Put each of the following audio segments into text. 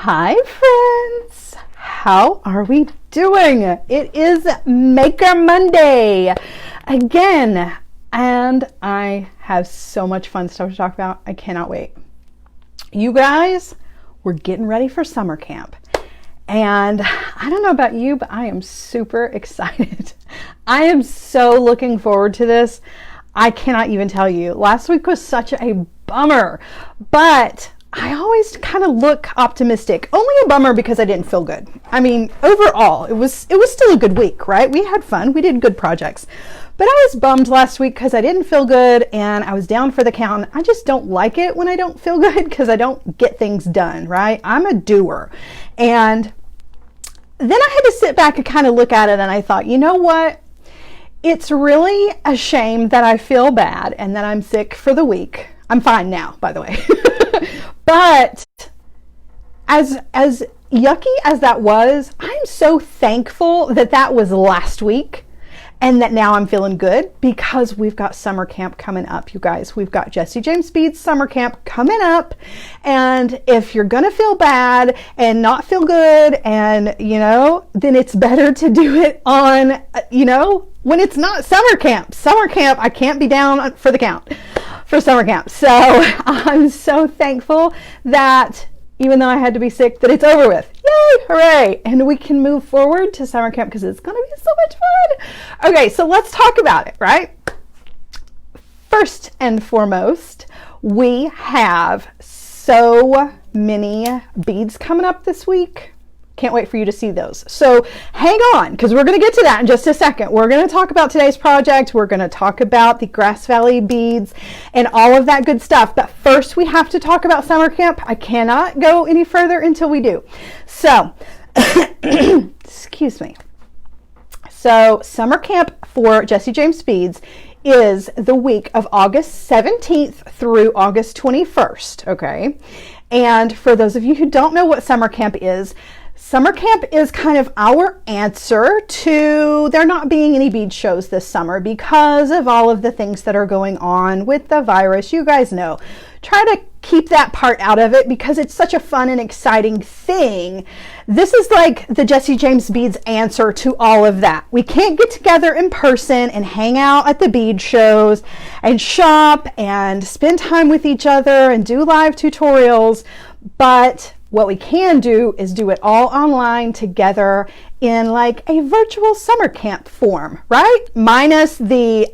Hi friends, how are we doing? It is Maker Monday again, and I have so much fun stuff to talk about. I cannot wait. You guys, we're getting ready for summer camp, and I don't know about you, but I am super excited. I am so looking forward to this. I cannot even tell you. Last week was such a bummer, but I always kind of look optimistic. Only a bummer because I didn't feel good. I mean, overall, it was still a good week, right? We had fun. We did good projects. But I was bummed last week because I didn't feel good and I was down for the count. I just don't like it when I don't feel good because I don't get things done, right? I'm a doer. And then I had to sit back and kind of look at it, and I thought, you know what? It's really a shame that I feel bad and that I'm sick for the week. I'm fine now, by the way. But as yucky as that was, I'm so thankful that that was last week and that now I'm feeling good because we've got summer camp coming up, you guys. We've got Jesse James Bead's summer camp coming up. And if you're going to feel bad and not feel good and, then it's better to do it on, when it's not summer camp. Summer camp, I can't be down for the count for summer camp. So I'm so thankful that even though I had to be sick, that it's over with. Yay, hooray. And we can move forward to summer camp because it's going to be so much fun. Okay, so let's talk about it, right? First and foremost, we have so many beads coming up this week. Can't wait for you to see those. So hang on, because we're going to get to that in just a second. We're going to talk about today's project. We're going to talk about the Grass Valley beads and all of that good stuff. But first we have to talk about summer camp. I cannot go any further until we do. So, excuse me. So summer camp for Jesse James Beads is the week of August 17th through August 21st, okay? And for those of you who don't know what summer camp is kind of our answer to there not being any bead shows this summer because of all of the things that are going on with the virus. You guys know. Try to keep that part out of it because it's such a fun and exciting thing. This is like the Jesse James Beads answer to all of that. We can't get together in person and hang out at the bead shows and shop and spend time with each other and do live tutorials, but what we can do is do it all online together in like a virtual summer camp form, right? Minus the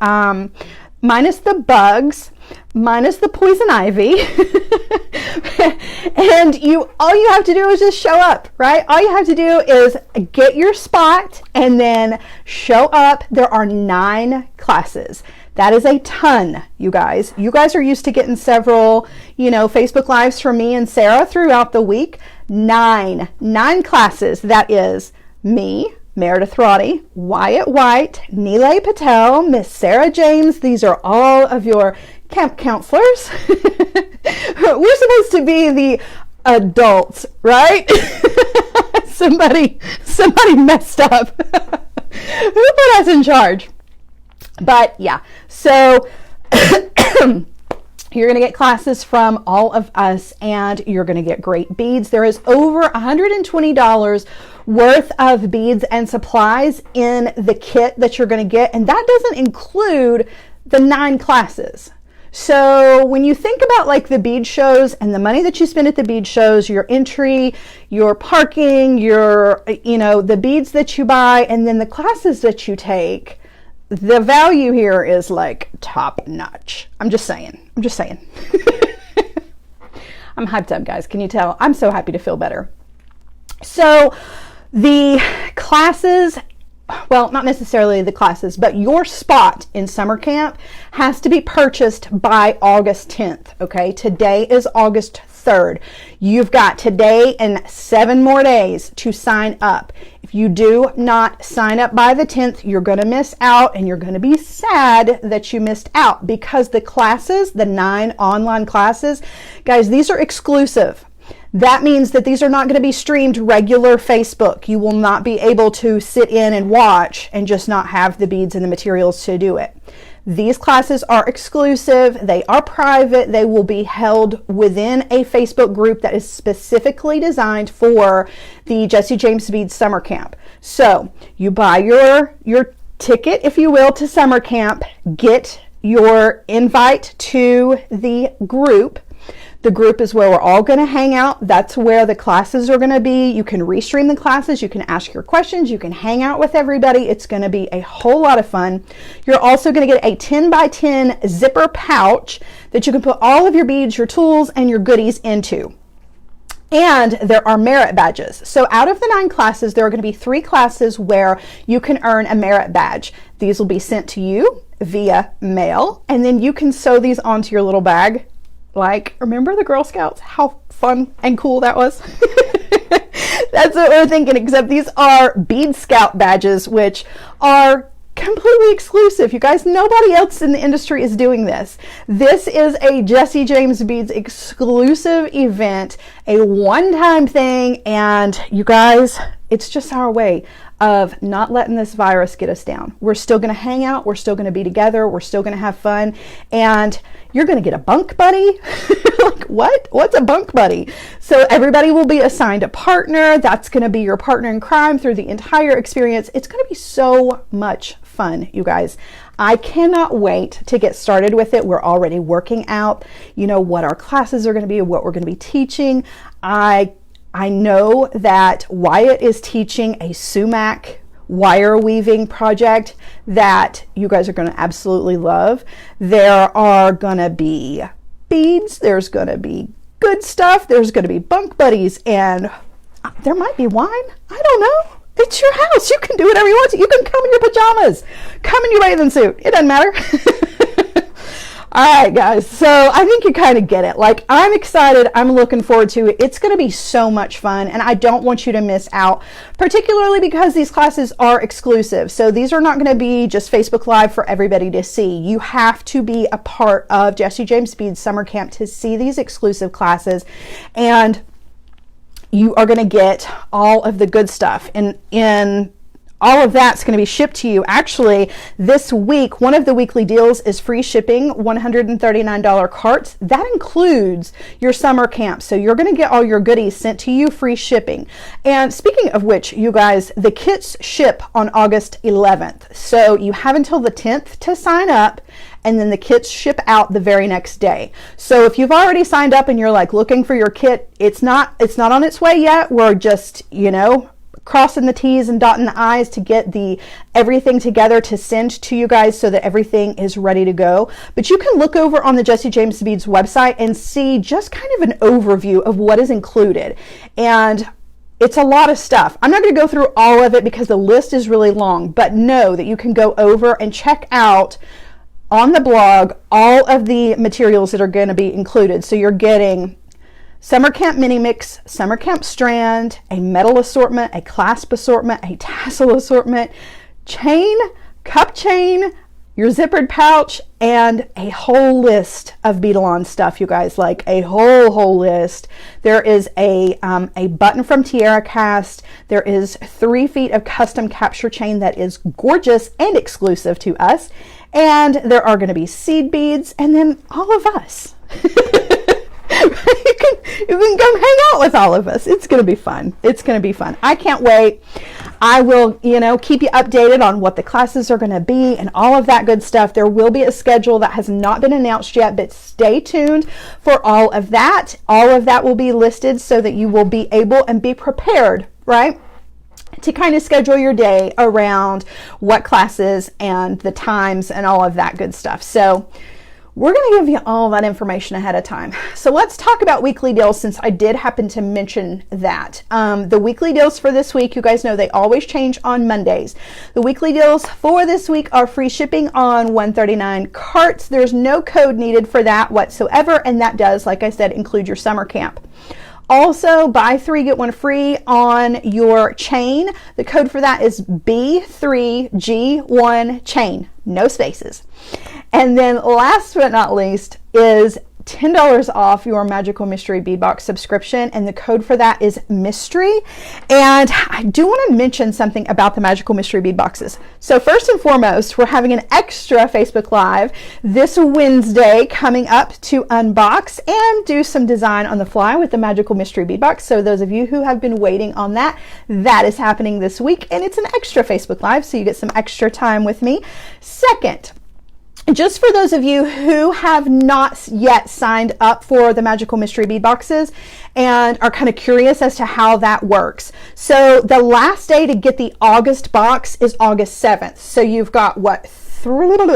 bugs, minus the poison ivy. And all you have to do is just show up, right? All you have to do is get your spot and then show up. There are 9 classes. That is a ton, you guys. You guys are used to getting several, Facebook Lives from me and Sarah throughout the week. 9 classes. That is me, Meredith Roddy, Wyatt White, Neelay Patel, Miss Sarah James. These are all of your camp counselors. We're supposed to be the adults, right? Somebody messed up. Who put us in charge? But yeah, so you're going to get classes from all of us and you're going to get great beads. There is over $120 worth of beads and supplies in the kit that you're going to get. And that doesn't include the 9 classes. So when you think about like the bead shows and the money that you spend at the bead shows, your entry, your parking, the beads that you buy, and then the classes that you take, the value here is like top notch. I'm just saying. I'm hyped up, guys. Can you tell? I'm so happy to feel better. So the classes, well, not necessarily the classes, but your spot in summer camp has to be purchased by August 10th. Okay. Today is August 3rd. You've got today and 7 more days to sign up. If you do not sign up by the 10th, you're going to miss out and you're going to be sad that you missed out because the classes, the 9 online classes, guys, these are exclusive. That means that these are not going to be streamed regular Facebook. You will not be able to sit in and watch and just not have the beads and the materials to do it. These classes are exclusive. They are private. They will be held within a Facebook group that is specifically designed for the Jesse James Bead Summer Camp. So you buy your ticket, if you will, to summer camp, get your invite to the group. The group is where we're all going to hang out. That's where the classes are going to be. You can restream the classes. You can ask your questions. You can hang out with everybody. It's going to be a whole lot of fun. You're also going to get a 10 by 10 zipper pouch that you can put all of your beads, your tools, and your goodies into. And there are merit badges. So out of the 9 classes, there are going to be 3 classes where you can earn a merit badge. These will be sent to you via mail, and then you can sew these onto your little bag. Like, remember the Girl Scouts? How fun and cool that was? That's what we're thinking, except these are Bead Scout badges, which are completely exclusive. You guys, nobody else in the industry is doing this. This is a Jesse James Beads exclusive event, a one-time thing, and you guys, it's just our way of not letting this virus get us down. We're still going to hang out. We're still going to be together. We're still going to have fun. And you're going to get a bunk buddy. Like, what? What's a bunk buddy? So everybody will be assigned a partner. That's going to be your partner in crime through the entire experience. It's going to be so much fun, you guys. I cannot wait to get started with it. We're already working out, what our classes are going to be, what we're going to be teaching. I know that Wyatt is teaching a sumac wire weaving project that you guys are going to absolutely love. There are going to be beads. There's going to be good stuff. There's going to be bunk buddies, and there might be wine. I don't know. It's your house. You can do whatever you want to. You can come in your pajamas. Come in your bathing suit. It doesn't matter. All right, guys. So I think you kind of get it. Like, I'm excited. I'm looking forward to it. It's going to be so much fun, and I don't want you to miss out, particularly because these classes are exclusive. So these are not going to be just Facebook Live for everybody to see. You have to be a part of Jesse James Bead Summer Camp to see these exclusive classes, and you are going to get all of the good stuff. In all of that's going to be shipped to you. Actually, this week, one of the weekly deals is free shipping, $139 carts. That includes your summer camp. So you're going to get all your goodies sent to you, free shipping. And speaking of which, you guys, the kits ship on August 11th. So you have until the 10th to sign up, and then the kits ship out the very next day. So if you've already signed up and you're like looking for your kit, it's not on its way yet. We're just, crossing the T's and dotting the I's to get everything together to send to you guys so that everything is ready to go. But you can look over on the Jesse James Beads website and see just kind of an overview of what is included. And it's a lot of stuff. I'm not going to go through all of it because the list is really long, but know that you can go over and check out on the blog all of the materials that are going to be included. So you're getting Summer Camp Mini Mix, Summer Camp Strand, a metal assortment, a clasp assortment, a tassel assortment, chain, cup chain, your zippered pouch, and a whole list of Beadalon stuff, you guys, like a whole list. There is a button from Tierra Cast. There is 3 feet of custom capture chain that is gorgeous and exclusive to us. And there are going to be seed beads, and then all of us. You can come hang out with all of us. It's going to be fun. It's going to be fun. I can't wait. I will, keep you updated on what the classes are going to be and all of that good stuff. There will be a schedule that has not been announced yet, but stay tuned for all of that. All of that will be listed so that you will be able and be prepared, right, to kind of schedule your day around what classes and the times and all of that good stuff. So we're going to give you all that information ahead of time. So let's talk about weekly deals, since I did happen to mention that. The weekly deals for this week, you guys know they always change on Mondays. The weekly deals for this week are free shipping on 139 carts. There's no code needed for that whatsoever, and that does, like I said, include your summer camp. Also, buy 3, get 1 free on your chain. The code for that is B3G1 chain, no spaces. And then last but not least is $10 off your Magical Mystery Bead Box subscription, and the code for that is mystery. And I do want to mention something about the Magical Mystery Bead Boxes. So first and foremost, we're having an extra Facebook Live this Wednesday coming up to unbox and do some design on the fly with the Magical Mystery Bead Box. So those of you who have been waiting on that, that is happening this week, and it's an extra Facebook Live, so you get some extra time with me. Second, just for those of you who have not yet signed up for the Magical Mystery Bead Boxes and are kind of curious as to how that works. So the last day to get the August box is August 7th. So you've got what, 4 days?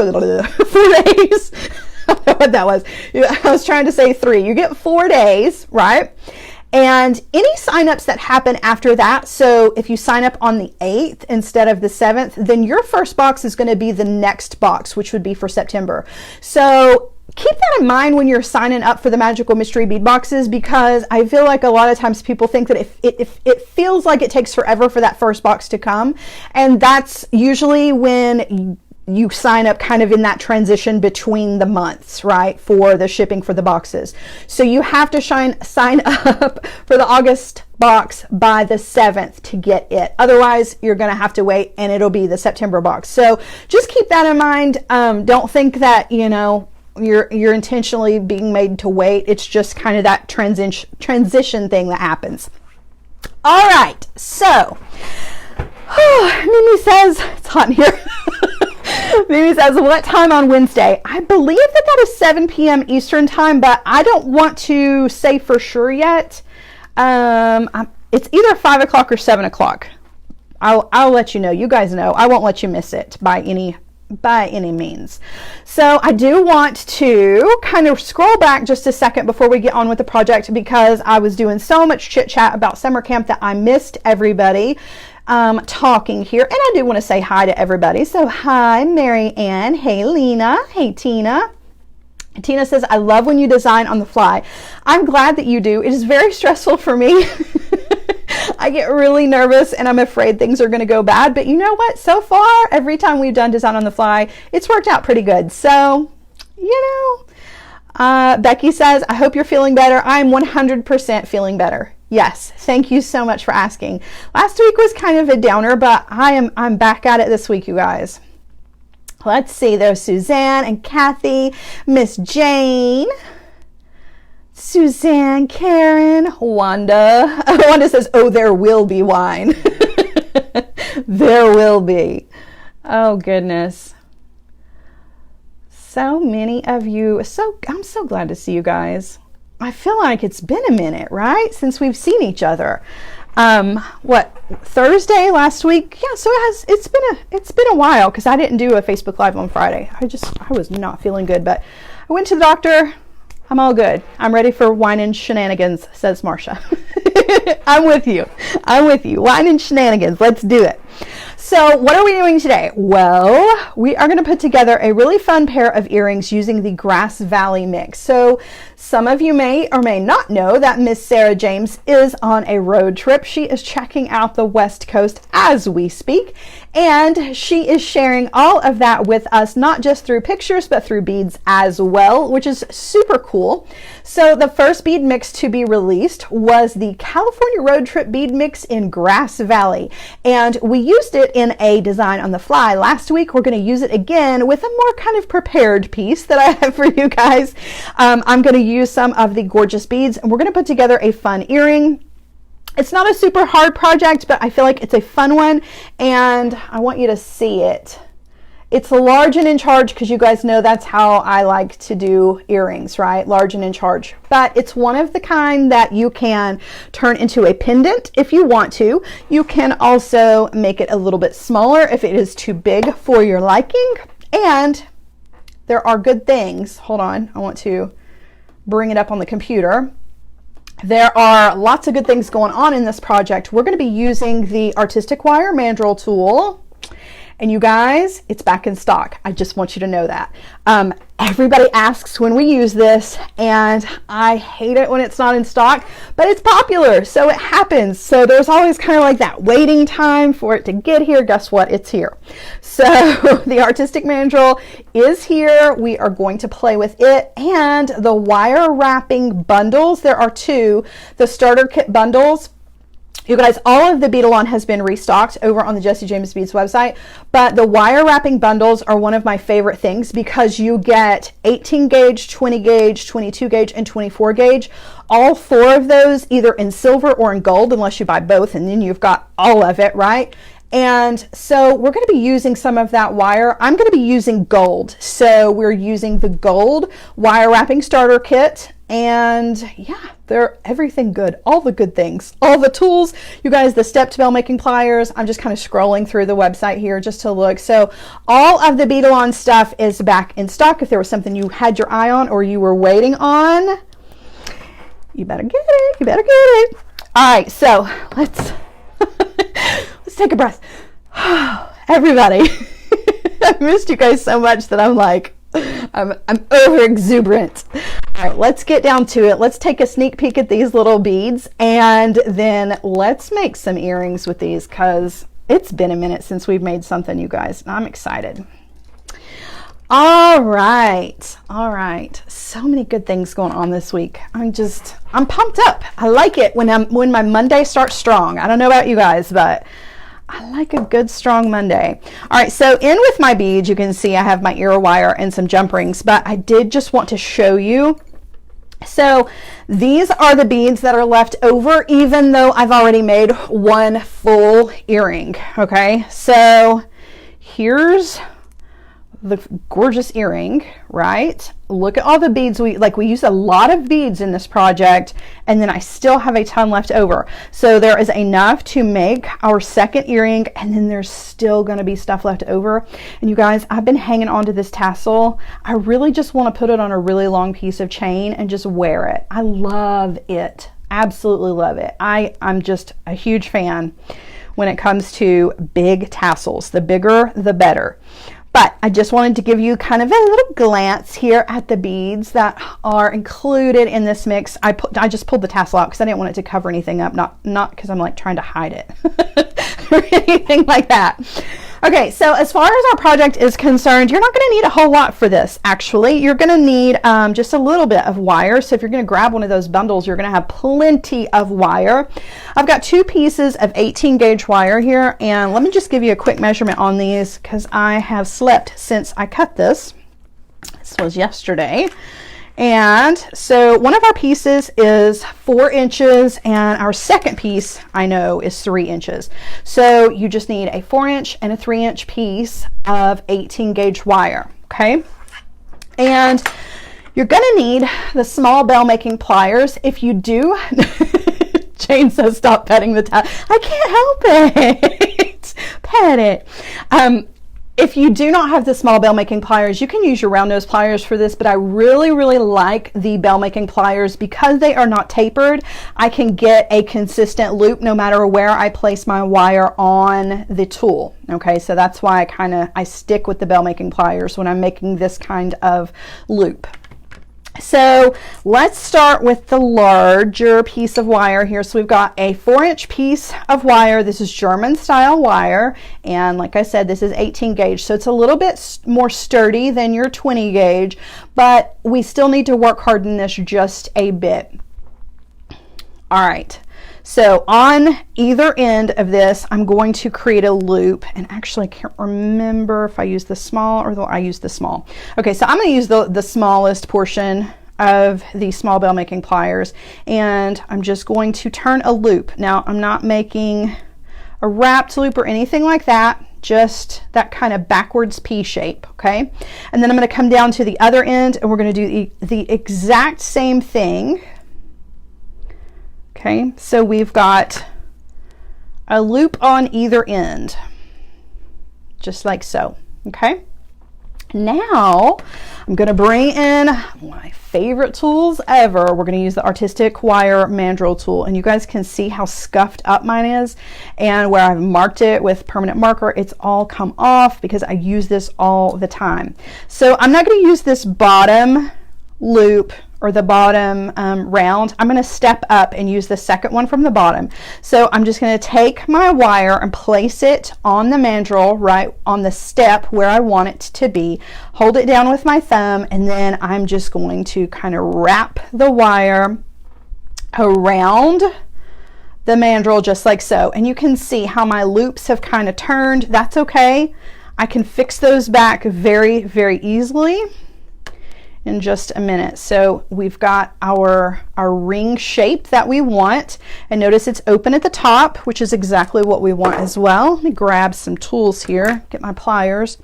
I don't know what that was. I was trying to say 3. You get 4 days, right? And any signups that happen after that, so if you sign up on the 8th instead of the 7th, then your first box is going to be the next box, which would be for September. So keep that in mind when you're signing up for the Magical Mystery Bead Boxes, because I feel like a lot of times people think that if it feels like it takes forever for that first box to come, and that's usually when you sign up kind of in that transition between the months, right, for the shipping for the boxes. So you have to sign up for the August box by the 7th to get it. Otherwise, you're going to have to wait, and it'll be the September box. So just keep that in mind. Don't think that, you know, you're intentionally being made to wait. It's just kind of that transition thing that happens. All right, so Mimi says, it's hot in here. Mimi says, what time on Wednesday? I believe that is 7 p.m. Eastern time, but I don't want to say for sure yet. It's either 5 o'clock or 7 o'clock. I'll let you know. You guys know. I won't let you miss it by any means. So I do want to kind of scroll back just a second before we get on with the project, because I was doing so much chit chat about summer camp that I missed everybody talking here. And I do want to say hi to everybody. So hi, Mary Ann. Hey, Lena. Hey, Tina. Tina says, I love when you design on the fly. I'm glad that you do. It is very stressful for me. I get really nervous and I'm afraid things are going to go bad. But you know what? So far, every time we've done design on the fly, it's worked out pretty good. So, you know, Becky says, I hope you're feeling better. I'm 100% feeling better. Yes, thank you so much for asking. Last week was kind of a downer, but I'm back at it this week, you guys. Let's see, there's Suzanne and Kathy, Miss Jane, Suzanne, Karen, Wanda. Wanda says, oh, there will be wine. There will be. Oh, goodness. So many of you. I'm so glad to see you guys. I feel like it's been a minute, right? Since we've seen each other. What, Thursday last week? Yeah, so it's been a while, because I didn't do a Facebook Live on Friday. I was not feeling good, but I went to the doctor. I'm all good. I'm ready for wine and shenanigans, says Marcia. I'm with you. Wine and shenanigans. Let's do it. So what are we doing today? Well, we are going to put together a really fun pair of earrings using the Grass Valley mix. So some of you may or may not know that Miss Sarah James is on a road trip. She is checking out the West Coast as we speak, and she is sharing all of that with us, not just through pictures, but through beads as well, which is super cool. So the first bead mix to be released was the California Road Trip bead mix in Grass Valley, and we used it in a design on the fly last week. We're going to use it again with a more kind of prepared piece that I have for you guys. I'm going to use some of the gorgeous beads, and we're going to put together a fun earring. It's not a super hard project, but I feel like it's a fun one, and I want you to see it. It's large and in charge, because you guys know that's how I like to do earrings, right? Large and in charge. But it's one of the kind that you can turn into a pendant if you want to. You can also make it a little bit smaller if it is too big for your liking. And there are good things. Hold on, I want to bring it up on the computer. There are lots of good things going on in this project. We're going to be using the Artistic Wire Mandrel tool. And you guys, it's back in stock. I just want you to know that. Everybody asks when we use this, and I hate it when it's not in stock, but it's popular, so it happens. So there's always kind of like that waiting time for it to get here. Guess what? It's here. So the Artistic Mandrel is here. We are going to play with it and the wire wrapping bundles. There are two, the starter kit bundles. You guys, all of the Bead has been restocked over on the Jessie James Beads website, but the wire wrapping bundles are one of my favorite things because you get 18 gauge, 20 gauge, 22 gauge, and 24 gauge. All four of those either in silver or in gold, unless you buy both, and then you've got all of it, right? And so we're going to be using some of that wire. I'm going to be using gold. So we're using the gold wire wrapping starter kit. And yeah, they're everything good, all the good things, all the tools. You guys, the stepped bell making pliers. I'm just kind of scrolling through the website here just to look. So all of the Bead stuff is back in stock. If there was something you had your eye on or you were waiting on, you better get it. You better get it. All right, so let's take a breath. Everybody, I missed you guys so much that I'm like, I'm over exuberant. All right, let's get down to it. Let's take a sneak peek at these little beads, and then let's make some earrings with these because it's been a minute since we've made something, you guys. I'm excited. All right. So many good things going on this week. I'm pumped up. I like it when my Monday starts strong. I don't know about you guys, but I like a good strong Monday. All right, so in with my beads, you can see I have my ear wire and some jump rings, but I did just want to show you. So these are the beads that are left over, even though I've already made one full earring. Okay, so here's the gorgeous earring, right? Look at all the beads. We use a lot of beads in this project, and then I still have a ton left over. So there is enough to make our second earring, and then there's still going to be stuff left over. And you guys, I've been hanging on to this tassel. I really just want to put it on a really long piece of chain and just wear it. I love it. Absolutely love it. I'm just a huge fan when it comes to big tassels. The bigger, the better. But I just wanted to give you kind of a little glance here at the beads that are included in this mix. I just pulled the tassel out because I didn't want it to cover anything up, not because I'm like trying to hide it or anything like that. Okay, so as far as our project is concerned, you're not going to need a whole lot for this. Actually, you're going to need just a little bit of wire. So if you're going to grab one of those bundles, you're going to have plenty of wire. I've got two pieces of 18 gauge wire here, and let me just give you a quick measurement on these because I have slept since I cut this. This was yesterday. And so one of our pieces is 4 inches, and our second piece I know is 3 inches. So you just need a 4-inch and a 3-inch piece of 18 gauge wire, okay? And you're gonna need the small bell making pliers. If you do, Jane says stop petting the towel. I can't help it. Pet it. If you do not have the small bell making pliers, you can use your round nose pliers for this, but I really like the bell making pliers because they are not tapered. I can get a consistent loop no matter where I place my wire on the tool. Okay, so that's why I stick with the bell making pliers when I'm making this kind of loop. So let's start with the larger piece of wire here. So we've got a 4-inch piece of wire. This is German style wire, and like I said, this is 18 gauge, so it's a little bit more sturdy than your 20 gauge, but we still need to work harden this just a bit. All right, so on either end of this, I'm going to create a loop, and actually I can't remember if I use the small or I use the small. Okay, so I'm going to use the smallest portion of the small bell making pliers, and I'm just going to turn a loop. Now, I'm not making a wrapped loop or anything like that, just that kind of backwards P shape, okay? And then I'm going to come down to the other end, and we're going to do the exact same thing. Okay, so we've got a loop on either end, just like so, okay? Now I'm going to bring in one of my favorite tools ever. We're going to use the Artistic Wire Mandrel tool, and you guys can see how scuffed up mine is, and where I've marked it with permanent marker, it's all come off because I use this all the time. So I'm not going to use this bottom loop or the bottom round. I'm going to step up and use the second one from the bottom. So I'm just going to take my wire and place it on the mandrel, right on the step where I want it to be, hold it down with my thumb, and then I'm just going to kind of wrap the wire around the mandrel just like so. And you can see how my loops have kind of turned. That's okay. I can fix those back very, very easily in just a minute. So we've got our ring shape that we want, and notice it's open at the top, which is exactly what we want as well. Let me grab some tools here, get my pliers,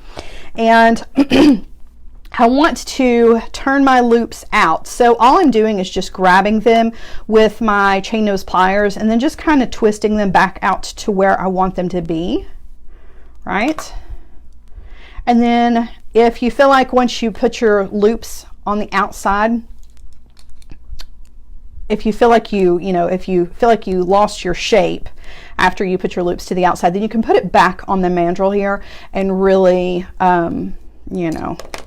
and I want to turn my loops out. So all I'm doing is just grabbing them with my chain nose pliers and then just kind of twisting them back out to where I want them to be, right? And then if you feel like once you put your loops on the outside, if you feel like you lost your shape after you put your loops to the outside, then you can put it back on the mandrel here and really,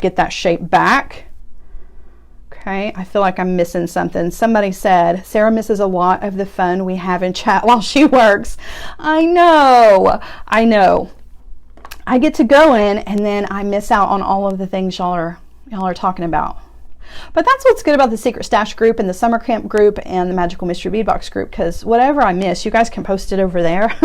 get that shape back. Okay, I feel like I'm missing something. Somebody said, Sarah misses a lot of the fun we have in chat while she works. I know. I get to go in and then I miss out on all of the things y'all are talking about. But that's what's good about the Secret Stash group and the Summer Camp group and the Magical Mystery Bead Box group, because whatever I miss, you guys can post it over there.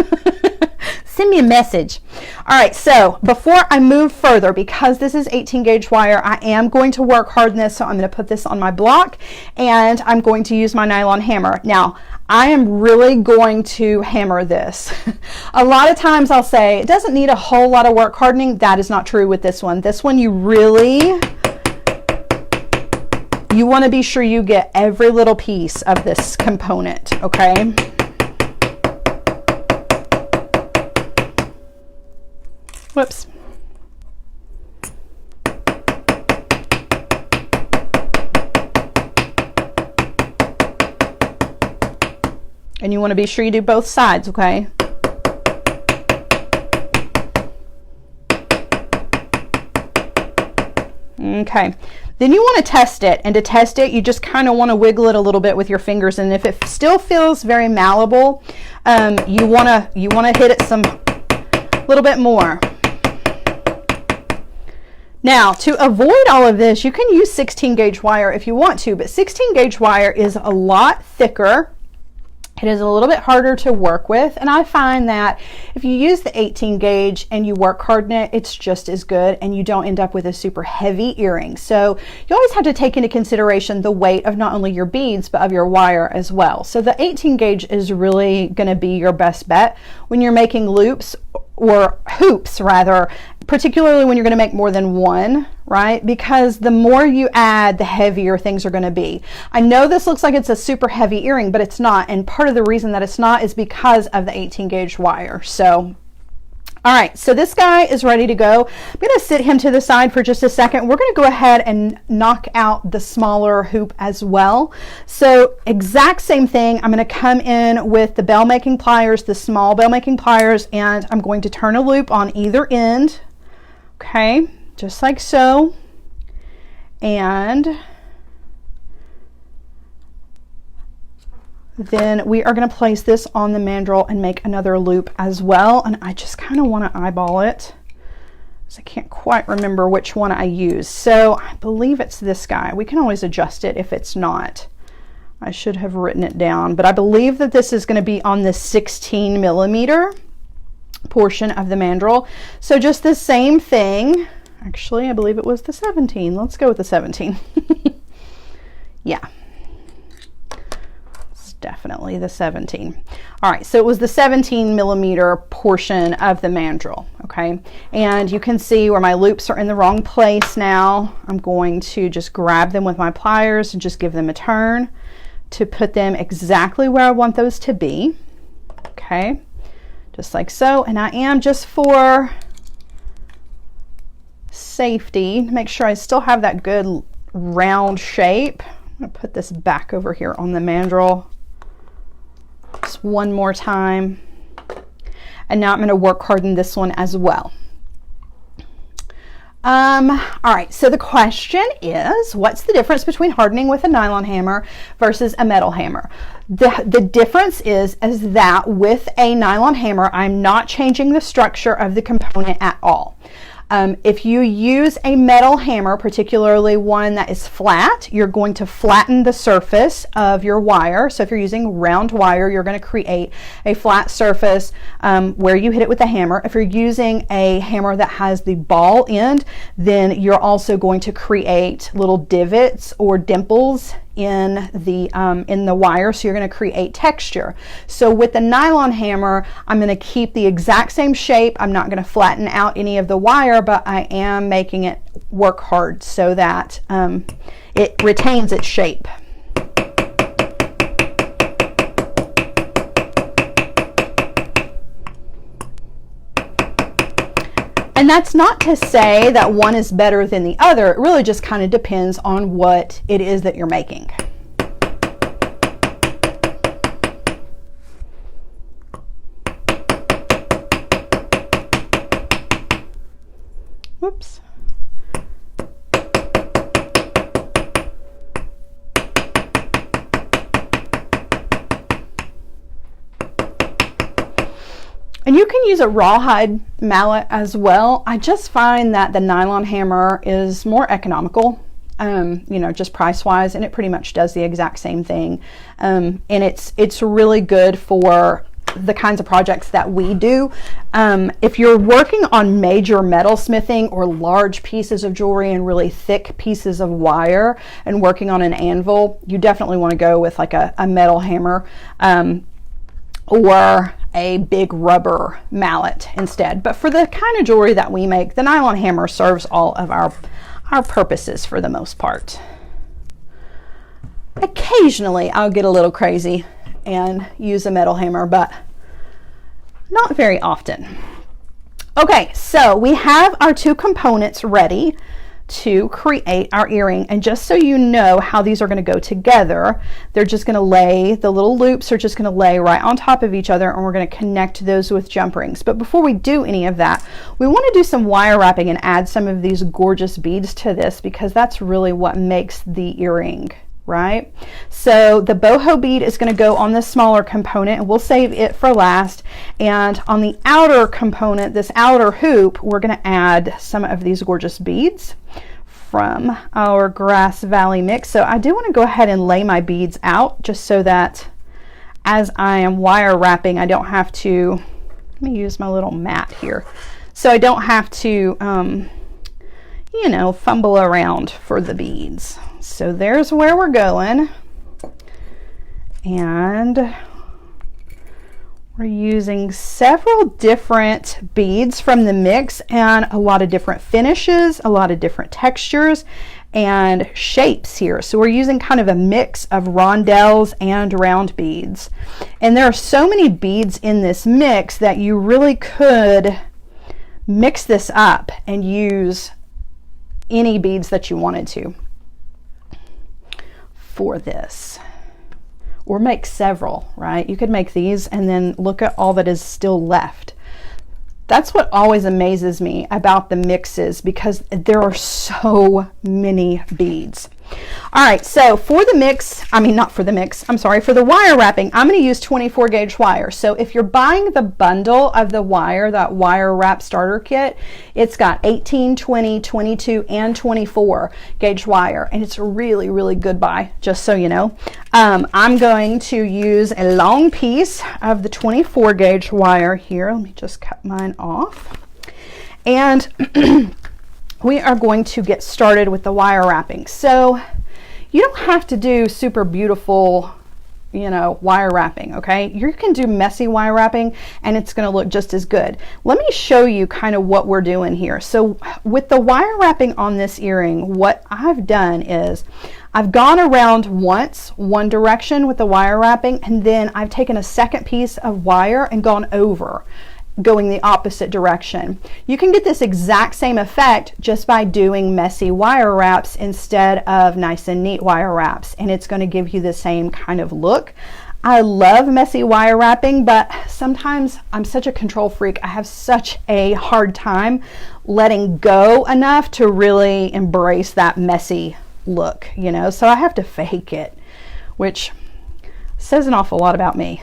Send me a message. All right, so before I move further, because this is 18 gauge wire, I am going to work hardness, so I'm going to put this on my block and I'm going to use my nylon hammer. Now, I am really going to hammer this. A lot of times I'll say it doesn't need a whole lot of work hardening. That is not true with this one. This one you want to be sure you get every little piece of this component, okay? Whoops. And you want to be sure you do both sides, okay? Okay. Then you want to test it, and to test it, you just kind of want to wiggle it a little bit with your fingers, and if it still feels very malleable, you want to hit it some little bit more. Now, to avoid all of this, you can use 16 gauge wire if you want to, but 16 gauge wire is a lot thicker. It is a little bit harder to work with, and I find that if you use the 18 gauge and you work harden it, it's just as good, and you don't end up with a super heavy earring. So you always have to take into consideration the weight of not only your beads, but of your wire as well. So the 18 gauge is really going to be your best bet when you're making loops, or hoops rather, particularly when you're going to make more than one, right? Because the more you add, the heavier things are going to be. I know this looks like it's a super heavy earring, but it's not. And part of the reason that it's not is because of the 18 gauge wire. So, all right, so this guy is ready to go. I'm going to sit him to the side for just a second. We're going to go ahead and knock out the smaller hoop as well. So exact same thing. I'm going to come in with the bell making pliers, the small bell making pliers, and I'm going to turn a loop on either end. Okay, just like so. And then we are going to place this on the mandrel and make another loop as well. And I just kind of want to eyeball it, because I can't quite remember which one I use. So I believe it's this guy. We can always adjust it if it's not. I should have written it down, but I believe that this is going to be on the 16 millimeter portion of the mandrel. So just the same thing. Actually, I believe it was the 17. Let's go with the 17. Yeah. Definitely the 17. All right, so it was the 17 millimeter portion of the mandrel, okay? And you can see where my loops are in the wrong place now. I'm going to just grab them with my pliers and just give them a turn to put them exactly where I want those to be, okay? Just like so. And I am, just for safety, make sure I still have that good round shape. I'm going to put this back over here on the mandrel just one more time. And now I'm going to work harden this one as well. All right, so the question is, what's the difference between hardening with a nylon hammer versus a metal hammer? The difference is that with a nylon hammer, I'm not changing the structure of the component at all. If you use a metal hammer, particularly one that is flat, you're going to flatten the surface of your wire. So if you're using round wire, you're going to create a flat surface where you hit it with a hammer. If you're using a hammer that has the ball end, then you're also going to create little divots or dimples in the wire, so you're going to create texture. So with the nylon hammer, I'm going to keep the exact same shape. I'm not going to flatten out any of the wire, but I am making it work hard so that it retains its shape. And that's not to say that one is better than the other. It really just kind of depends on what it is that you're making. Whoops. And you can use a rawhide mallet as well. I just find that the nylon hammer is more economical, you know, just price-wise, and it pretty much does the exact same thing. And it's really good for the kinds of projects that we do. If you're working on major metal smithing or large pieces of jewelry and really thick pieces of wire and working on an anvil, you definitely want to go with like a metal hammer or a big rubber mallet instead. But for the kind of jewelry that we make, the nylon hammer serves all of our purposes for the most part. Occasionally I'll get a little crazy and use a metal hammer, but not very often. Okay, so we have our two components ready to create our earring, and just so you know how these are going to go together, they're just going to lay, the little loops are just going to lay right on top of each other, and we're going to connect those with jump rings. But before we do any of that, we want to do some wire wrapping and add some of these gorgeous beads to this, because that's really what makes the earring, right? So the boho bead is going to go on the smaller component, and we'll save it for last. And on the outer component, this outer hoop, we're going to add some of these gorgeous beads from our Grass Valley mix. So I do want to go ahead and lay my beads out just so that as I am wire wrapping, I don't have to, let me use my little mat here, so I don't have to you know, fumble around for the beads. So there's where we're going, and we're using several different beads from the mix and a lot of different finishes, a lot of different textures and shapes here. So we're using kind of a mix of rondelles and round beads. And there are so many beads in this mix that you really could mix this up and use any beads that you wanted to for this, or make several, right? You could make these and then look at all that is still left. That's what always amazes me about the mixes, because there are so many beads. All right, so for the mix, I mean, not for the mix, I'm sorry, for the wire wrapping, I'm going to use 24 gauge wire. So if you're buying the bundle of the wire, that wire wrap starter kit, it's got 18, 20, 22, and 24 gauge wire, and it's a really, really good buy, just so you know. I'm going to use a long piece of the 24 gauge wire here. Let me just cut mine off. And we are going to get started with the wire wrapping. So you don't have to do super beautiful, you know, wire wrapping, okay? You can do messy wire wrapping and it's going to look just as good. Let me show you kind of what we're doing here. So with the wire wrapping on this earring, what I've done is I've gone around once, one direction with the wire wrapping, and then I've taken a second piece of wire and gone over. going the opposite direction. You can get this exact same effect just by doing messy wire wraps instead of nice and neat wire wraps, and it's going to give you the same kind of look. I love messy wire wrapping, but sometimes I'm such a control freak. I have such a hard time letting go enough to really embrace that messy look, you know, so I have to fake it, which says an awful lot about me.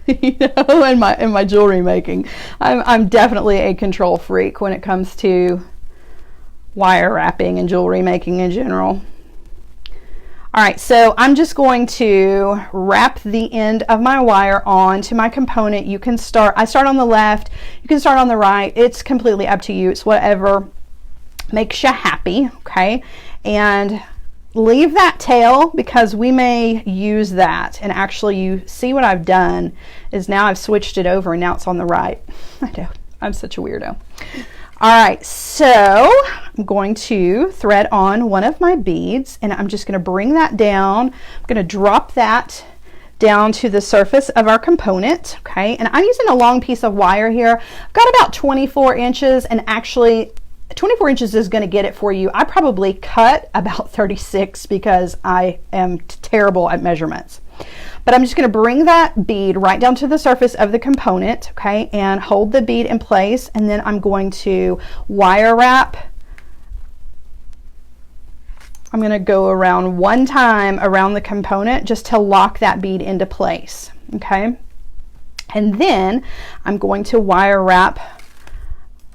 You know, in my jewelry making. I'm definitely a control freak when it comes to wire wrapping and jewelry making in general. All right, so I'm just going to wrap the end of my wire onto my component. You can start, I start on the left, you can start on the right. It's completely up to you. It's whatever makes you happy, okay? And leave that tail because we may use that. And actually, you see what I've done is now I've switched it over and now it's on the right. I know, I'm such a weirdo. All right, so I'm going to thread on one of my beads and I'm just going to bring that down. I'm going to drop that down to the surface of our component, okay? And I'm using a long piece of wire here. I've got about 24 inches, and actually 24 inches is going to get it for you. I probably cut about 36 because I am terrible at measurements. But I'm just going to bring that bead right down to the surface of the component, okay, and hold the bead in place, and then I'm going to wire wrap. I'm going to go around one time around the component just to lock that bead into place, okay? And then I'm going to wire wrap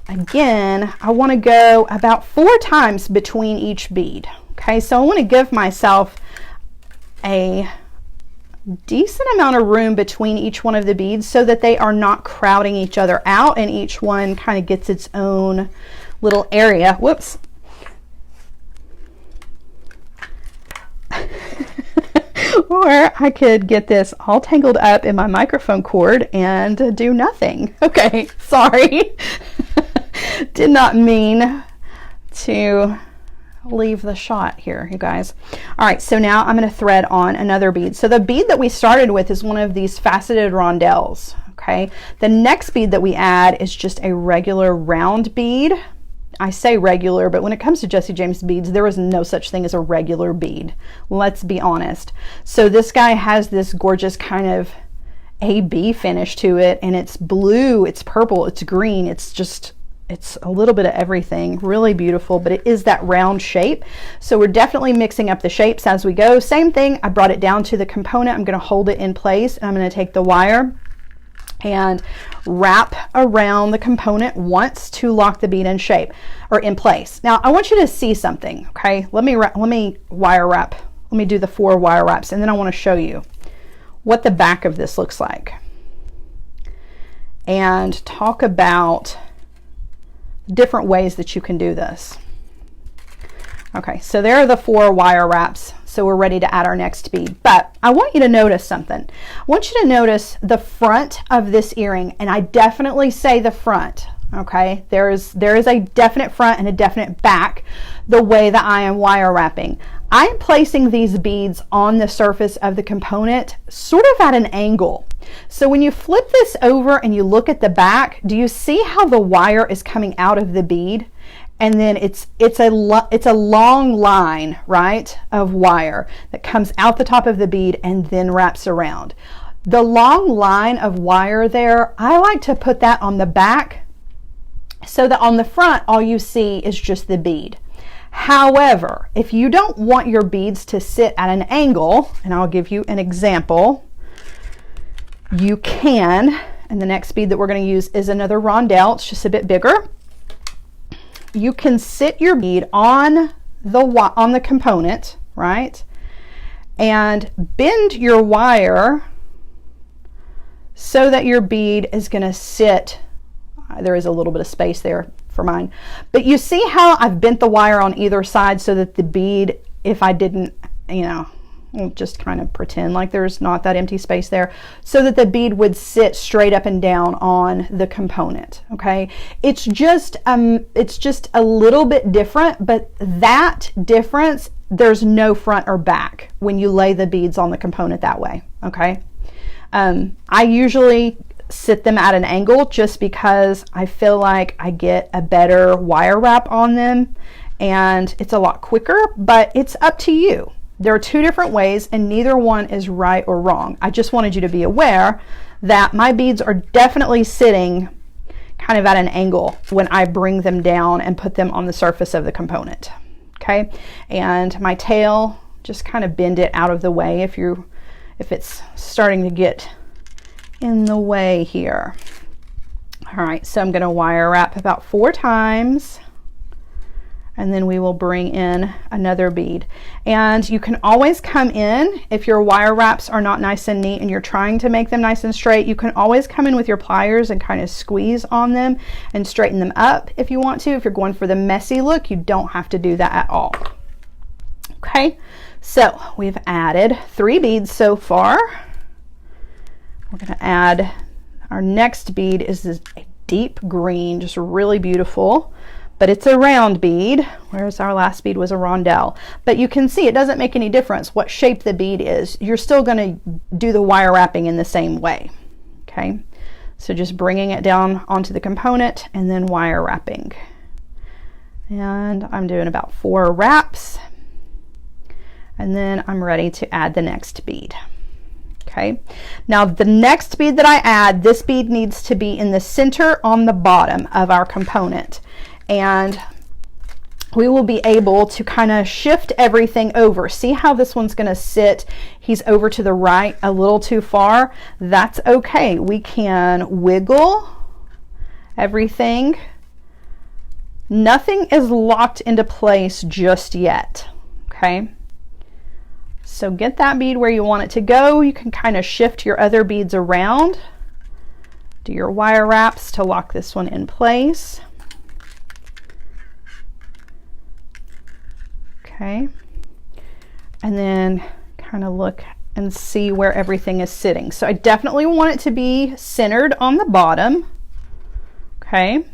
again. I want to go about 4 times between each bead, okay? So I want to give myself a decent amount of room between each one of the beads so that they are not crowding each other out and each one kind of gets its own little area. Whoops. Or I could get this all tangled up in my microphone cord and do nothing. Okay, sorry. Did not mean to leave the shot here, you guys. All right, so now I'm going to thread on another bead. So the bead that we started with is one of these faceted rondelles, okay? The next bead that we add is just a regular round bead. I say regular, but when it comes to Jesse James beads, there is no such thing as a regular bead. Let's be honest. So this guy has this gorgeous kind of AB finish to it, and it's blue, it's purple, it's green, it's a little bit of everything. Really beautiful, but it is that round shape. So we're definitely mixing up the shapes as we go. Same thing, I brought it down to the component. I'm going to hold it in place, and I'm going to take the wire and wrap around the component once to lock the bead in shape or in place. Now I want you to see something, okay? Let me wire wrap. Let me do the 4 wire wraps, and then I want to show you what the back of this looks like and talk about different ways that you can do this. Okay, so there are the 4 wire wraps. So we're ready to add our next bead. But I want you to notice something. I want you to notice the front of this earring, and I definitely say the front, okay? There is a definite front and a definite back the way that I am wire wrapping. I'm placing these beads on the surface of the component sort of at an angle. So when you flip this over and you look at the back, do you see how the wire is coming out of the bead? And then it's a long line, right, of wire that comes out the top of the bead and then wraps around. The long line of wire there, I like to put that on the back so that on the front all you see is just the bead. However, if you don't want your beads to sit at an angle, and I'll give you an example, you can, and the next bead that we're going to use is another rondelle. It's just a bit bigger. You can sit your bead on the component, right, and bend your wire so that your bead is going to sit. There is a little bit of space there for mine, but you see how I've bent the wire on either side so that the bead, if I didn't, you know, we'll just kind of pretend like there's not that empty space there, so that the bead would sit straight up and down on the component, okay? It's just a little bit different, but that difference, there's no front or back when you lay the beads on the component that way, okay? I usually sit them at an angle just because I feel like I get a better wire wrap on them and it's a lot quicker, but it's up to you. There are two different ways and neither one is right or wrong. I just wanted you to be aware that my beads are definitely sitting kind of at an angle when I bring them down and put them on the surface of the component. Okay, and my tail, just kind of bend it out of the way if it's starting to get in the way here. All right, so I'm going to wire wrap about 4 times and then we will bring in another bead. And you can always come in, if your wire wraps are not nice and neat and you're trying to make them nice and straight, you can always come in with your pliers and kind of squeeze on them and straighten them up if you want to. If you're going for the messy look, you don't have to do that at all. Okay, so we've added 3 beads so far. We're going to add, our next bead is this deep green, just really beautiful, but it's a round bead, whereas our last bead was a rondelle. But you can see it doesn't make any difference what shape the bead is. You're still going to do the wire wrapping in the same way. Okay, so just bringing it down onto the component and then wire wrapping. And I'm doing about 4 wraps, and then I'm ready to add the next bead. Okay, now the next bead that I add, this bead needs to be in the center on the bottom of our component, and we will be able to kind of shift everything over. See how this one's going to sit? He's over to the right a little too far. That's okay. We can wiggle everything. Nothing is locked into place just yet. Okay, so get that bead where you want it to go. You can kind of shift your other beads around. Do your wire wraps to lock this one in place. Okay, and then kind of look and see where everything is sitting. So I definitely want it to be centered on the bottom. Okay,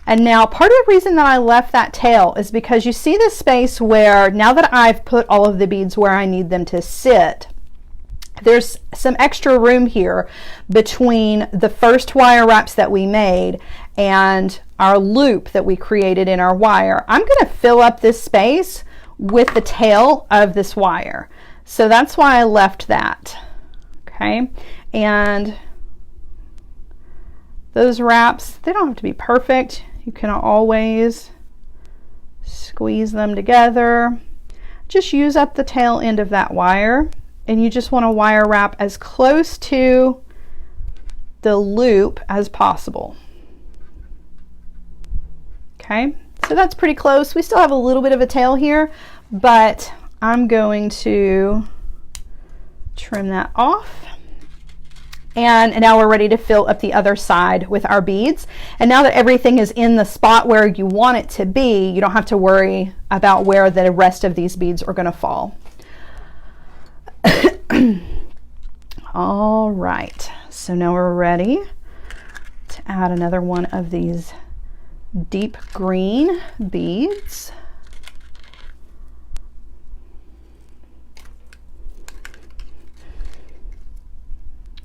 and now part of the reason that I left that tail is because you see the space where, now that I've put all of the beads where I need them to sit, there's some extra room here between the first wire wraps that we made and our loop that we created in our wire. I'm going to fill up this space with the tail of this wire. So that's why I left that. Okay, and those wraps, they don't have to be perfect. You can always squeeze them together. Just use up the tail end of that wire, and you just want to wire wrap as close to the loop as possible. Okay, so that's pretty close. We still have a little bit of a tail here, but I'm going to trim that off. And now we're ready to fill up the other side with our beads. And now that everything is in the spot where you want it to be, you don't have to worry about where the rest of these beads are going to fall. All right, so now we're ready to add another one of these deep green beads.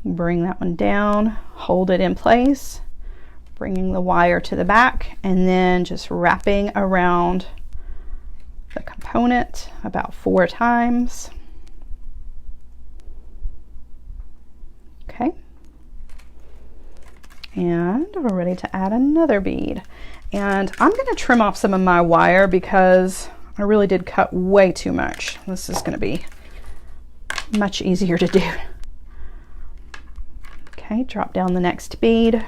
Bring that one down, hold it in place, bringing the wire to the back, and then just wrapping around the component about 4 times. Okay, and we're ready to add another bead. And I'm going to trim off some of my wire because I really did cut way too much. This is going to be much easier to do. Okay, drop down the next bead.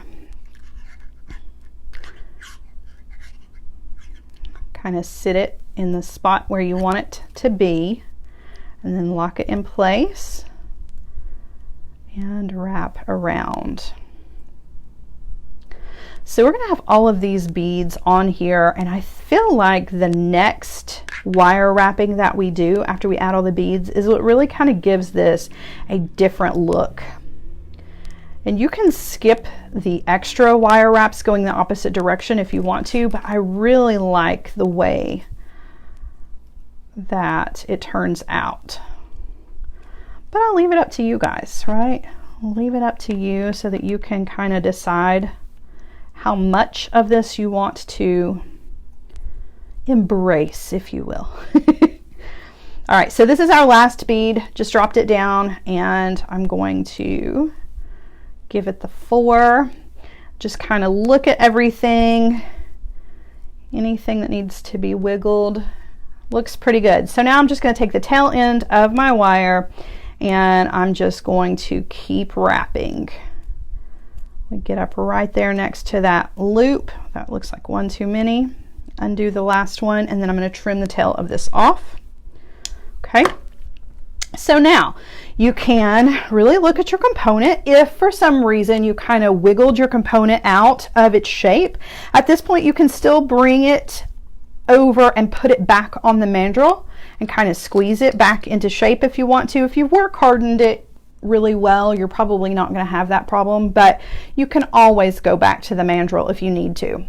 Kind of sit it in the spot where you want it to be, and then lock it in place and wrap around. So we're going to have all of these beads on here, and I feel like the next wire wrapping that we do after we add all the beads is what really kind of gives this a different look. And you can skip the extra wire wraps going the opposite direction if you want to, but I really like the way that it turns out. But I'll leave it up to you guys, right? I'll leave it up to you so that you can kind of decide how much of this you want to embrace, if you will. All right, so this is our last bead. Just dropped it down, and I'm going to give it the 4. Just kind of look at everything. Anything that needs to be wiggled looks pretty good. So now I'm just going to take the tail end of my wire, and I'm just going to keep wrapping. We get up right there next to that loop. That looks like one too many. Undo the last one, and then I'm going to trim the tail of this off. Okay, so now you can really look at your component. If for some reason you kind of wiggled your component out of its shape, at this point you can still bring it over and put it back on the mandrel and kind of squeeze it back into shape if you want to. If you work hardened it really well, you're probably not going to have that problem, but you can always go back to the mandrel if you need to.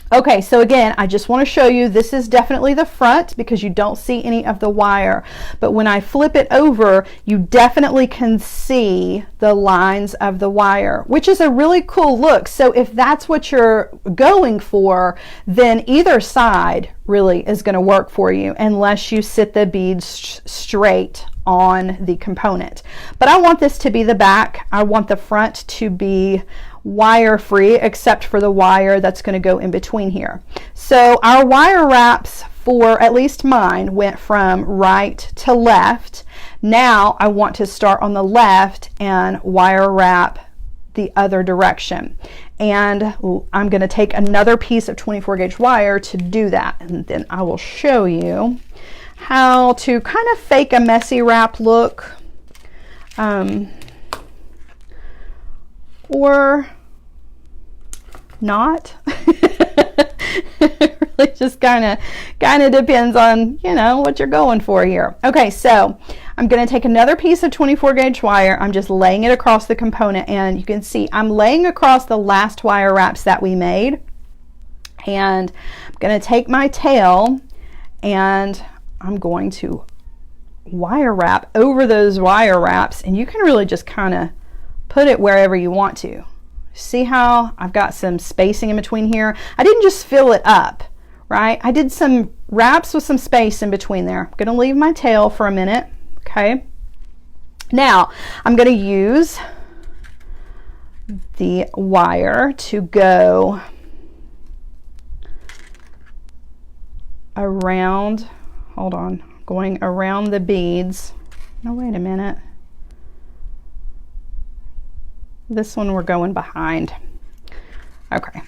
Okay, so again, I just want to show you, this is definitely the front because you don't see any of the wire. But when I flip it over, you definitely can see the lines of the wire, which is a really cool look. So if that's what you're going for, then either side really is going to work for you unless you sit the beads straight on the component. But I want this to be the back. I want the front to be wire free except for the wire that's going to go in between here. So our wire wraps, for at least mine, went from right to left. Now I want to start on the left and wire wrap the other direction. And I'm going to take another piece of 24 gauge wire to do that, and then I will show you how to kind of fake a messy wrap look, or not. It really just kind of depends on, you know, what you're going for here. Okay, so I'm going to take another piece of 24 gauge wire. I'm just laying it across the component, and you can see I'm laying across the last wire wraps that we made. And I'm going to take my tail and I'm going to wire wrap over those wire wraps, and you can really just kind of put it wherever you want to. See how I've got some spacing in between here? I didn't just fill it up, right? I did some wraps with some space in between there. I'm going to leave my tail for a minute, okay? Now, I'm going to use the wire to go around, hold on, going around the beads. No, wait a minute. This one we're going behind. Okay.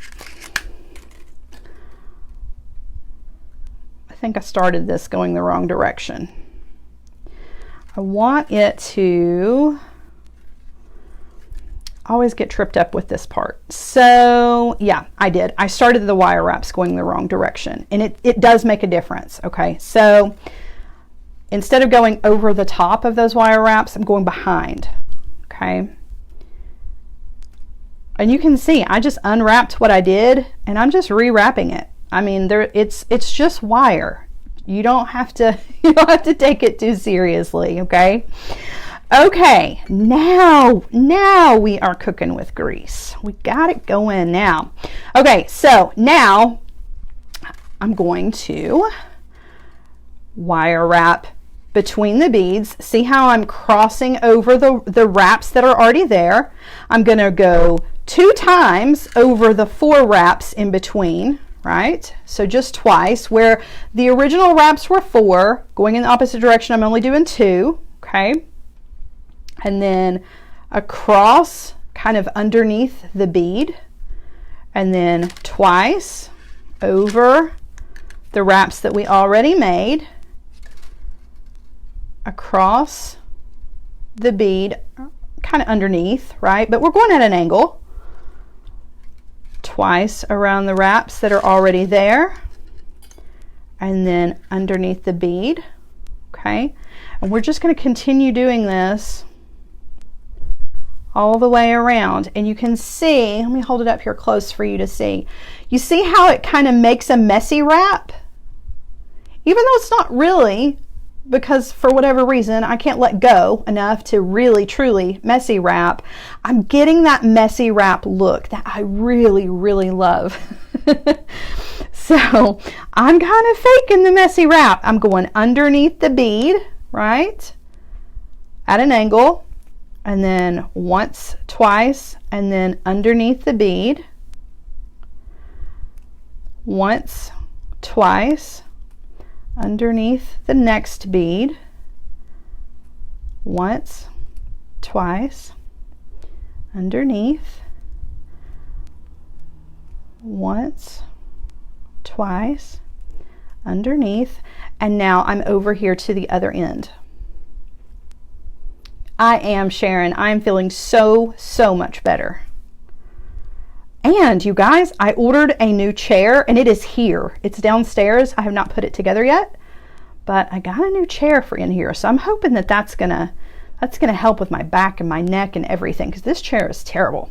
I think I started this going the wrong direction. I want it to always get tripped up with this part. So yeah, I did. I started the wire wraps going the wrong direction, and it does make a difference. Okay, so instead of going over the top of those wire wraps, I'm going behind. Okay. And you can see I just unwrapped what I did, and I'm just rewrapping it. I mean, it's just wire. You don't have to take it too seriously, okay? Okay, now we are cooking with grease. We got it going now. Okay, so now I'm going to wire wrap between the beads. See how I'm crossing over the wraps that are already there. I'm going to go 2 times over the 4 wraps in between, right? So just twice, where the original wraps were 4, going in the opposite direction, I'm only doing 2, okay? And then across, kind of underneath the bead, and then twice over the wraps that we already made, across the bead, kind of underneath, right? But we're going at an angle. Twice around the wraps that are already there, and then underneath the bead, okay? And we're just going to continue doing this all the way around. And you can see, let me hold it up here close for you to see. You see how it kind of makes a messy wrap? Even though it's not really because for whatever reason, I can't let go enough to really, truly messy wrap. I'm getting that messy wrap look that I really, really love. So I'm kind of faking the messy wrap. I'm going underneath the bead, right, at an angle, and then once, twice, and then underneath the bead, once, twice, underneath the next bead, once, twice, underneath, once, twice, underneath, and now I'm over here to the other end. I am, Sharon, I'm feeling so much better. And you guys, I ordered a new chair and it is here. It's downstairs. I have not put it together yet, but I got a new chair for in here. So I'm hoping that that's gonna help with my back and my neck and everything, because this chair is terrible.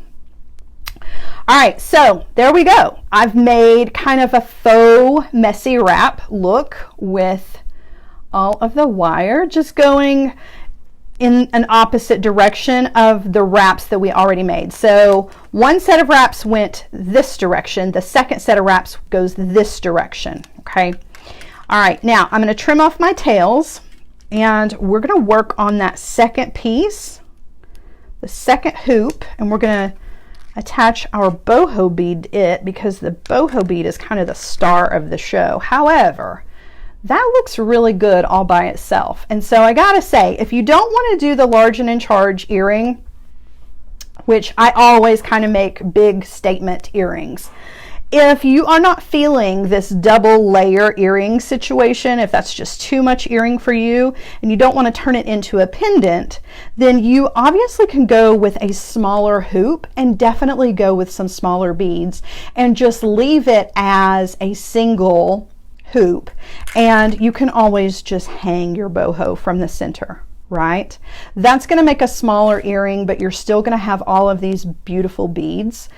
All right, so there we go. I've made kind of a faux messy wrap look with all of the wire just going in an opposite direction of the wraps that we already made. So one set of wraps went this direction, the second set of wraps goes this direction, okay? All right, now I'm gonna trim off my tails and we're gonna work on that second piece, the second hoop, and we're gonna attach our boho bead to it because the boho bead is kind of the star of the show. However, that looks really good all by itself. And so I gotta say, if you don't want to do the large and in charge earring, which I always kind of make big statement earrings, if you are not feeling this double layer earring situation, if that's just too much earring for you and you don't want to turn it into a pendant, then you obviously can go with a smaller hoop and definitely go with some smaller beads and just leave it as a single hoop, and you can always just hang your boho from the center, right? That's going to make a smaller earring, but you're still going to have all of these beautiful beads,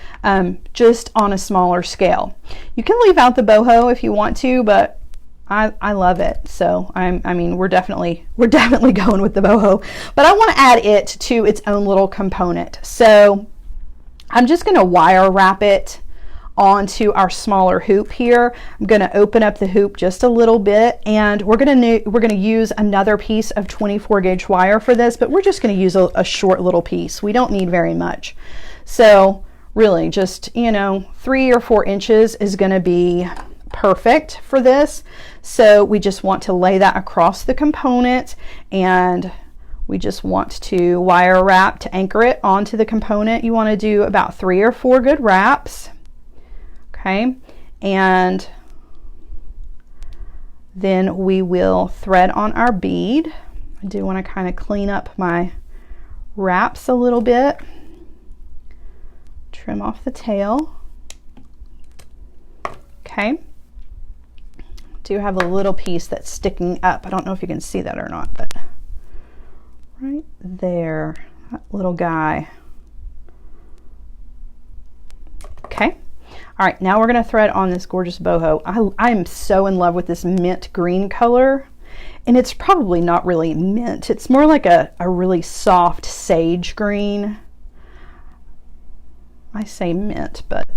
just on a smaller scale. You can leave out the boho if you want to, but I love it. So I mean, we're definitely going with the boho, but I want to add it to its own little component. So I'm just going to wire wrap it onto our smaller hoop here. I'm going to open up the hoop just a little bit, and we're going to use another piece of 24 gauge wire for this, but we're just going to use a short little piece. We don't need very much. So really just, 3 or 4 inches is going to be perfect for this. So we just want to lay that across the component, and we just want to wire wrap to anchor it onto the component. You want to do about 3 or 4 good wraps. Okay, and then we will thread on our bead. I do want to kind of clean up my wraps a little bit. Trim off the tail. Okay, do have a little piece that's sticking up. I don't know if you can see that or not, but right there, that little guy. Okay. All right, now we're going to thread on this gorgeous boho. I am so in love with this mint green color, and it's probably not really mint. It's more like a really soft sage green. I say mint, but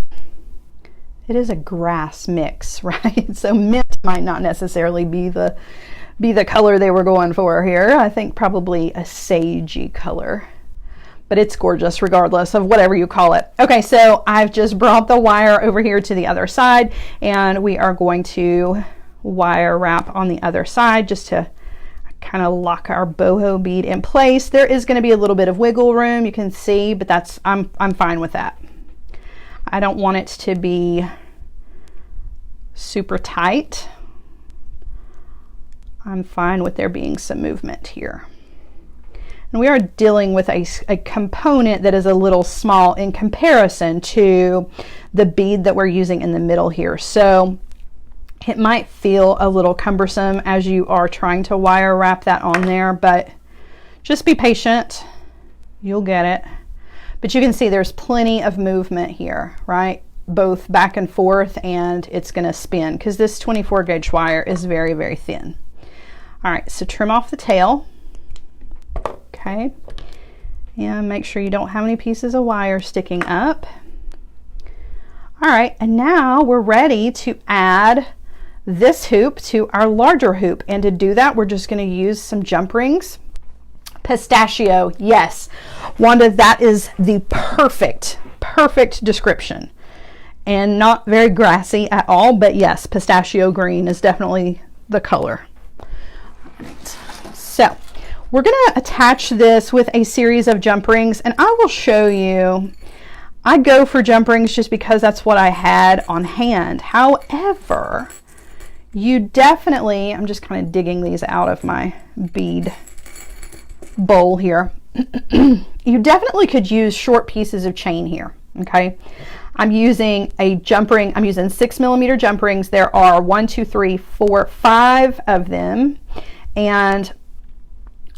it is a grass mix, right? So mint might not necessarily be the color they were going for here. I think probably a sagey color. But it's gorgeous regardless of whatever you call it. Okay, so I've just brought the wire over here to the other side, and we are going to wire wrap on the other side just to kind of lock our boho bead in place. There is going to be a little bit of wiggle room, you can see, but that's I'm fine with that. I don't want it to be super tight. I'm fine with there being some movement here. And we are dealing with a component that is a little small in comparison to the bead that we're using in the middle here. So it might feel a little cumbersome as you are trying to wire wrap that on there, but just be patient. You'll get it. But you can see there's plenty of movement here, right? Both back and forth, and it's going to spin because this 24 gauge wire is very, very thin. All right, so trim off the tail. Okay, and make sure you don't have any pieces of wire sticking up. All right, and now we're ready to add this hoop to our larger hoop, and to do that we're just going to use some jump rings. Pistachio, yes, Wanda, that is the perfect description, and not very grassy at all, but yes, pistachio green is definitely the color. So we're going to attach this with a series of jump rings, and I will show you. I go for jump rings just because that's what I had on hand. However, you definitely, I'm just kind of digging these out of my bead bowl here. You definitely could use short pieces of chain here. Okay, I'm using a jump ring. I'm using 6mm jump rings. There are 1, 2, 3, 4, 5 of them, and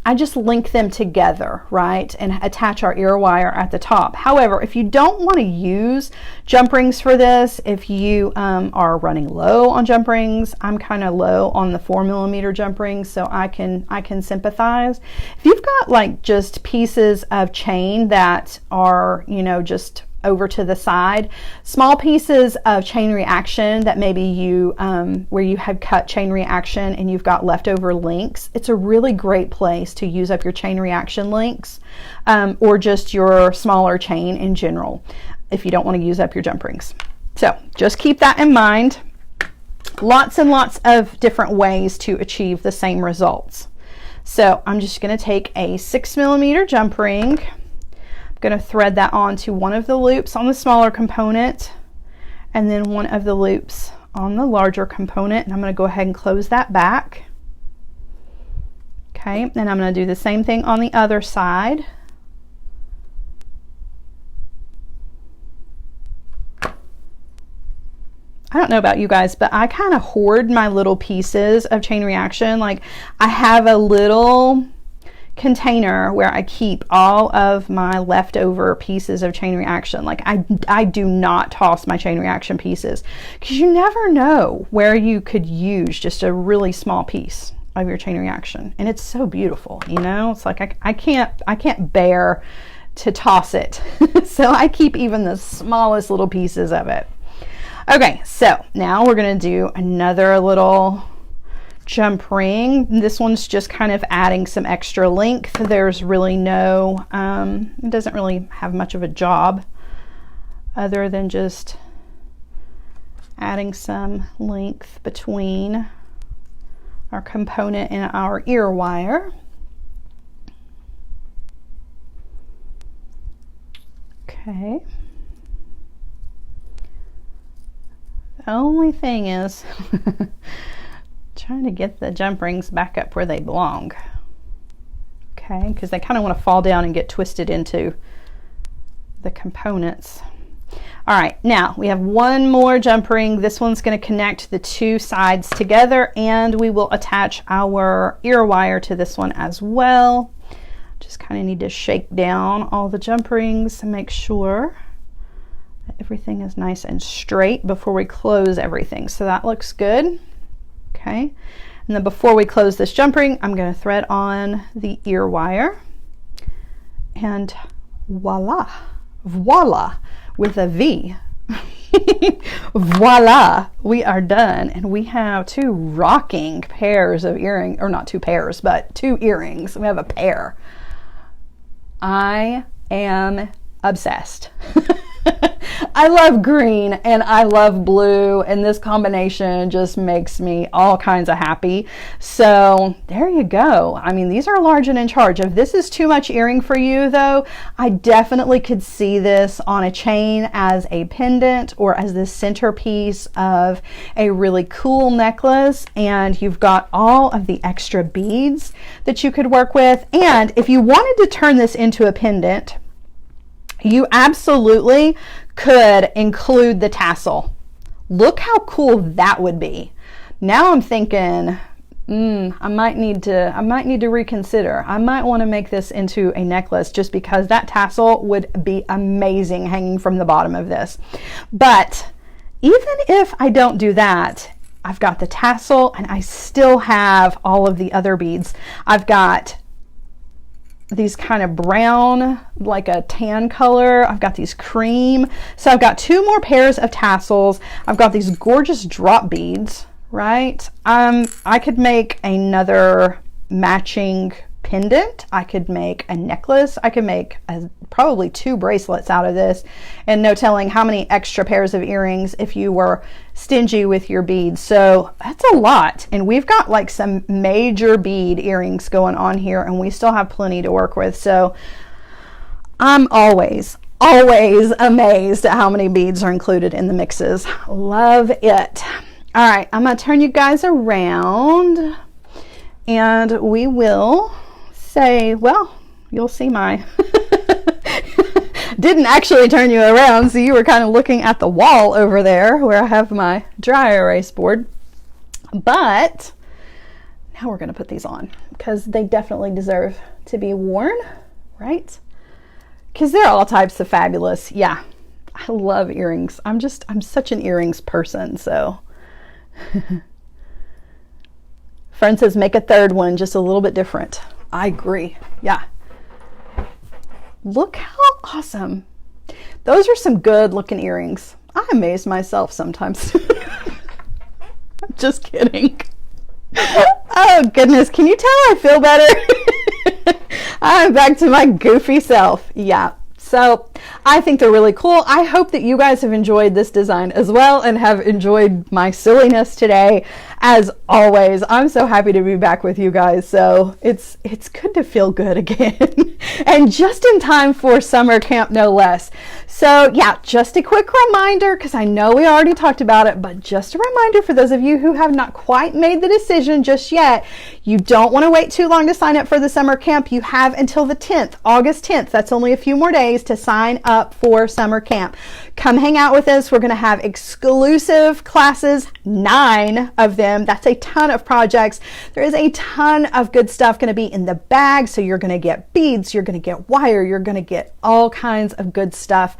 I just link them together, right, and attach our ear wire at the top. However, if you don't want to use jump rings for this, if you are running low on jump rings, I'm kind of low on the 4mm jump rings, so I can sympathize. If you've got like just pieces of chain that are, you know, just over to the side, small pieces of chain reaction that maybe you where you had cut chain reaction and you've got leftover links, it's a really great place to use up your chain reaction links, or just your smaller chain in general if you don't want to use up your jump rings. So just keep that in mind. Lots and lots of different ways to achieve the same results. So I'm just going to take a 6mm jump ring. I'm going to thread that onto one of the loops on the smaller component, and then one of the loops on the larger component, and I'm going to go ahead and close that back. Okay, and I'm going to do the same thing on the other side. I don't know about you guys, but I kind of hoard my little pieces of chain reaction. Like, I have a little container where I keep all of my leftover pieces of chain reaction. Like, I do not toss my chain reaction pieces, because you never know where you could use just a really small piece of your chain reaction, and it's so beautiful, you know. It's like I can't bear to toss it. So I keep even the smallest little pieces of it. Okay, so now we're going to do another little jump ring. This one's just kind of adding some extra length. There's really no, it doesn't really have much of a job other than just adding some length between our component and our ear wire. Okay. The only thing is trying to get the jump rings back up where they belong. Okay, because they kind of want to fall down and get twisted into the components. All right, now we have one more jump ring. This one's going to connect the two sides together, and we will attach our ear wire to this one as well. Just kind of need to shake down all the jump rings and make sure that everything is nice and straight before we close everything. So that looks good. Okay, and then before we close this jump ring, I'm going to thread on the ear wire, and voila, voila, with a V. Voila, we are done, and we have two rocking pairs of earrings, or not two pairs, but two earrings. We have a pair. I am obsessed. I love green and I love blue, and this combination just makes me all kinds of happy. So there you go. I mean, these are large and in charge. If this is too much earring for you though, I definitely could see this on a chain as a pendant or as the centerpiece of a really cool necklace, and you've got all of the extra beads that you could work with. And if you wanted to turn this into a pendant, you absolutely could include the tassel. Look how cool that would be. Now I'm thinking, I might need to reconsider. I might want to make this into a necklace, just because that tassel would be amazing hanging from the bottom of this. But even if I don't do that, I've got the tassel, and I still have all of the other beads. I've got these kind of brown, like a tan color. I've got these cream. So I've got 2 more pairs of tassels. I've got these gorgeous drop beads, right? I could make another matching pendant. I could make a necklace. I could make probably 2 bracelets out of this, and no telling how many extra pairs of earrings if you were stingy with your beads. So that's a lot, and we've got like some major bead earrings going on here, and we still have plenty to work with. So I'm always amazed at how many beads are included in the mixes. Love it. All right, I'm gonna turn you guys around, and we will say, well, you'll see my didn't actually turn you around, so you were kind of looking at the wall over there where I have my dry erase board. But now we're going to put these on because they definitely deserve to be worn, right? Because they're all types of fabulous. Yeah, I love earrings. I'm such an earrings person. So friend says make a 3rd one, just a little bit different. I agree. Yeah. Look how awesome. Those are some good looking earrings. I amaze myself sometimes. I'm just kidding. Oh goodness, can you tell I feel better? I'm back to my goofy self. Yeah. So I think they're really cool. I hope that you guys have enjoyed this design as well and have enjoyed my silliness today. As always, I'm so happy to be back with you guys. So it's good to feel good again. And just in time for summer camp, no less. So yeah, just a quick reminder, because I know we already talked about it, but just a reminder for those of you who have not quite made the decision just yet, you don't want to wait too long to sign up for the summer camp. You have until the 10th, August 10th. That's only a few more days to sign up for summer camp. Come hang out with us. We're going to have exclusive classes, 9 of them. That's a ton of projects. There is a ton of good stuff going to be in the bag. So you're going to get beads, you're going to get wire, you're going to get all kinds of good stuff.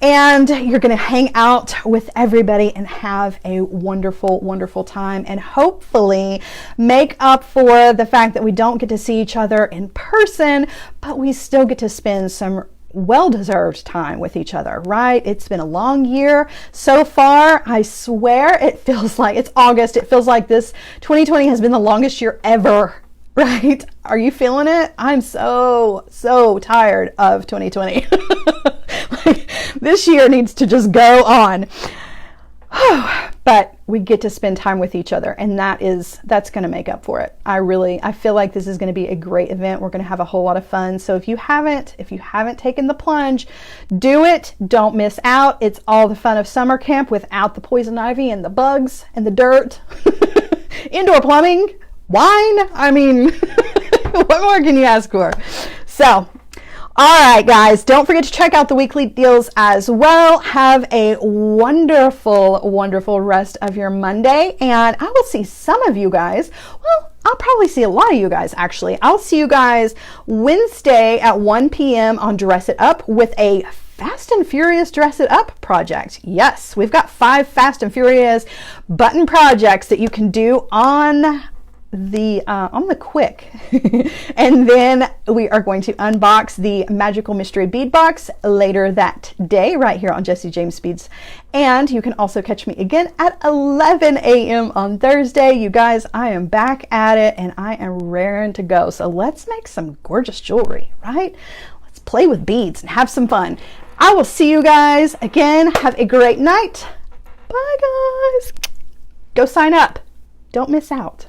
And you're going to hang out with everybody and have a wonderful, wonderful time, and hopefully make up for the fact that we don't get to see each other in person, but we still get to spend some well-deserved time with each other, right? It's been a long year so far. I swear it feels like it's August. It feels like this 2020 has been the longest year ever, right? Are you feeling it? I'm so tired of 2020. Like, this year needs to just go on. But we get to spend time with each other, and that's going to make up for it. I feel like this is going to be a great event. We're going to have a whole lot of fun. So if you haven't taken the plunge, do it. Don't miss out. It's all the fun of summer camp without the poison ivy and the bugs and the dirt. Indoor plumbing, wine. I mean, what more can you ask for? So, all right, guys, don't forget to check out the weekly deals as well. Have a wonderful, wonderful rest of your Monday, and I will see some of you guys. Well, I'll probably see a lot of you guys, actually. I'll see you guys Wednesday at 1 p.m. on Dress It Up with a Fast and Furious Dress It Up project. Yes, we've got 5 Fast and Furious button projects that you can do on the quick. And then we are going to unbox the Magical Mystery Bead Box later that day right here on Jesse James Beads. And you can also catch me again at 11 a.m. on Thursday. You guys, I am back at it and I am raring to go. So let's make some gorgeous jewelry, right? Let's play with beads and have some fun. I will see you guys again. Have a great night. Bye, guys. Go sign up. Don't miss out.